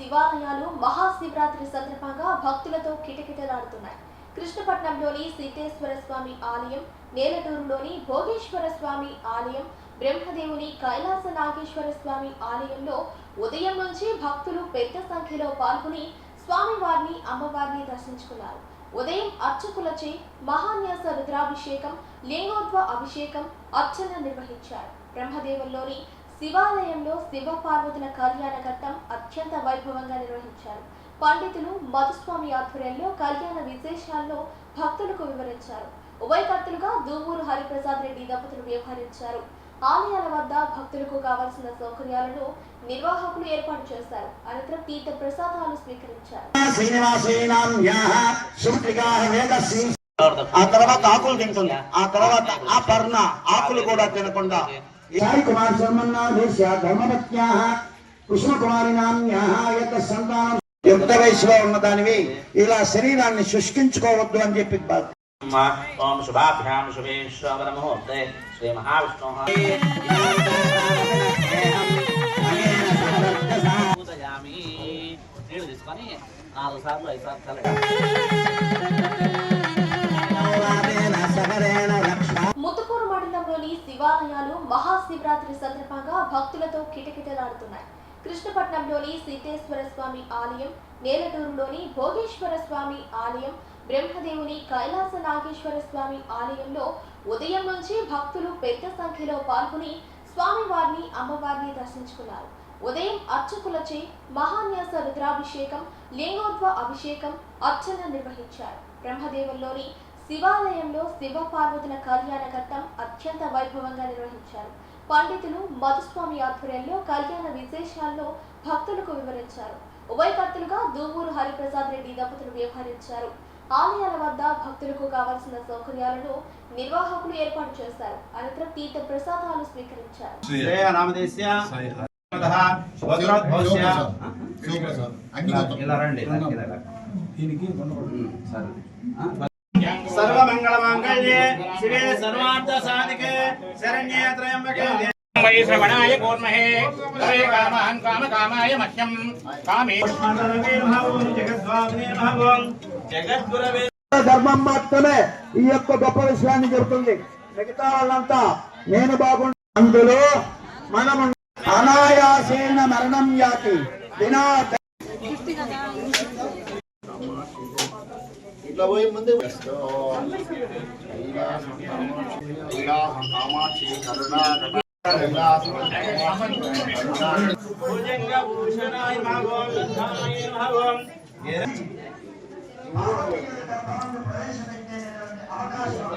శివాలయాలు మహాశివరాత్రి సందర్భంగా భక్తులతో కిటకిటలాడుతున్నాయి. కృష్ణపట్నంలోని సిద్ధేశ్వర స్వామి ఆలయం, నేలటూరులోని భోగేశ్వర స్వామి ఆలయం, బ్రహ్మదేవుని కైలాస నాగేశ్వర స్వామి ఆలయంలో ఉదయం నుంచి భక్తులు పెద్ద సంఖ్యలో పాల్గొని స్వామివారిని, అమ్మవారిని దర్శించుకున్నారు. ఉదయం అర్చకులచే మహాన్యాస రుద్రాభిషేకం, లింగోద్భవ అభిషేకం, అర్చన నిర్వహించారు. బ్రహ్మదేవుల్లోని శివాలయంలో శివ పార్వతుల కళ్యాణ ఘట్టం అత్యంత వైభవంగా నిర్వహించారు. పండితులు మధుస్వామి ఆధ్వర్యంలో కళ్యాణ విశేషాలను భక్తులకు వివరించారు. ఉభయకర్తలుగా దువ్వూరు హరిప్రసాద్ రెడ్డి దంపతులు వ్యవహరించారు. ఆలయాల వద్ద భక్తులకు కావాల్సిన సౌకర్యాలను నిర్వాహకులు ఏర్పాటు చేశారు. అనంతరం తీర్థ ప్రసాదాలు స్వీకరించారు. ఆ తర్వాత ఆకులు తింటుంది, ఆ తర్వాత ఆ పర్ణ ఆకులు కూడా తినకుండా సాయి కుమార్ ధర్మపత్యా కృష్ణ కుమారి నామ్యా సంతానం యుక్త వయసులో ఉన్నదానివి ఇలా శరీరాన్ని శుష్కించుకోవద్దు అని చెప్పి ఓం శుభాభ్యాం శుభేశ్వర ముహూర్తే శ్రీ మహావిష్ణు నీళ్ళు తీసుకొని 4 సార్లు 5 సార్లు ముత్తుకూరు మండలంలోని శివాలయాలు మహాశివరాత్రి సందర్భంగా భక్తులతో కిటకిటలాడుతున్నాయి. కృష్ణపట్నంలోని సిద్ధేశ్వర స్వామి ఆలయం, నేలటూరులోని భోగేశ్వర స్వామి ఆలయం, బ్రహ్మదేవుని కైలాస నాగేశ్వర స్వామి ఆలయంలో ఉదయం నుంచి భక్తులు పెద్ద సంఖ్యలో పాల్గొని స్వామివారిని, అమ్మవారిని దర్శించుకున్నారు. ఉదయం అర్చకులచే మహాన్యాస రుద్రాభిషేకం, లింగోద్భవ అభిషేకం, అర్చన నిర్వహించారు. బ్రహ్మదేవుల్లోని శివాలయంలో శివ పార్వతుల కళ్యాణ ఘట్టం అత్యంత వైభవంగా నిర్వహించారు. పండితులు మధుస్వామి ఆధ్వర్యంలో కళ్యాణ విశేషాలను భక్తులకు వివరించారు. ఉభయకర్తలుగా దువ్వూరు హరిప్రసాద్ రెడ్డి దంపతులు వ్యవహరించారు. ఆలయాల వద్ద భక్తులకు కావాల్సిన సౌకర్యాలను నిర్వాహకులు ఏర్పాటు చేశారు. అనంతరం తీర్థ ప్రసాదాలు స్వీకరించారు. సర్వమంగళమాంగళ్యే శివే సర్వార్థ సాధికే శరణ్యే త్రయంబకే వై శ్రవణాయ కూర్మహే కరే కామాన్ కామకామాయ మహ్యం కామే జగద్గురవే ధర్మం మాత్రమే ఈ యొక్క గొప్ప విషయాన్ని చెబుతుంది. మిగతా వాళ్ళంతా నేను బాగుండా అందులో మనం అనాయాసేన మరణం యాతి వినా ఇట్లా పోయి ముందు అవకాశం